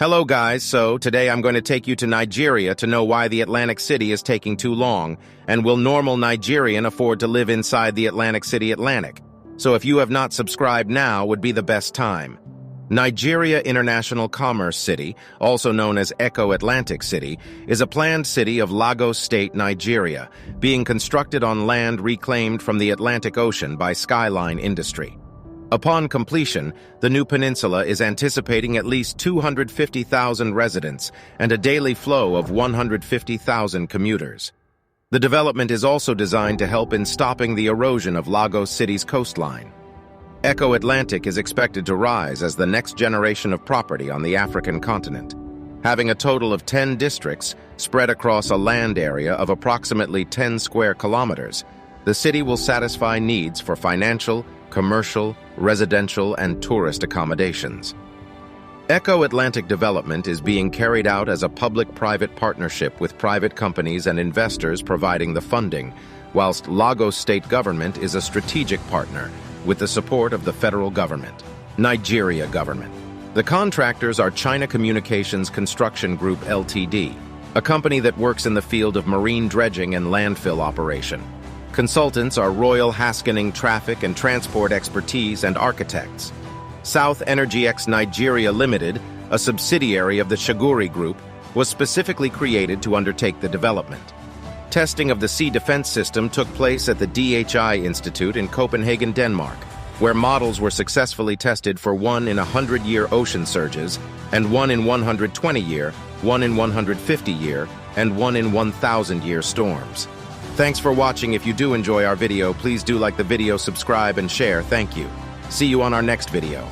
Hello guys, so today I'm going to take you to Nigeria to know why the Atlantic City is taking too long, and will normal Nigerian afford to live inside the Atlantic City Atlantic? So if you have not subscribed now would be the best time. Nigeria International Commerce City, also known as Eco Atlantic City, is a planned city of Lagos State, Nigeria, being constructed on land reclaimed from the Atlantic Ocean by Skyline Industry. Upon completion, the new peninsula is anticipating at least 250,000 residents and a daily flow of 150,000 commuters. The development is also designed to help in stopping the erosion of Lagos City's coastline. Eco Atlantic is expected to rise as the next generation of property on the African continent. Having a total of 10 districts spread across a land area of approximately 10 square kilometers, the city will satisfy needs for financial, commercial, residential, and tourist accommodations. Eco Atlantic development is being carried out as a public-private partnership with private companies and investors providing the funding, whilst Lagos State government is a strategic partner with the support of the federal government. Nigeria government. The contractors are China Communications Construction Group Ltd, a company that works in the field of marine dredging and landfill operation. Consultants are Royal Haskinen Traffic and Transport Expertise and Architects. South Energy X Nigeria Limited, a subsidiary of the Shaguri Group, was specifically created to undertake the development. Testing of the sea defense system took place at the DHI Institute in Copenhagen, Denmark, where models were successfully tested for 1 in 100-year ocean surges, and 1 in 120-year, 1 in 150-year, and 1 in 1,000-year storms. Thanks for watching. If you do enjoy our video, please do like the video, subscribe, and share. Thank you. See you on our next video.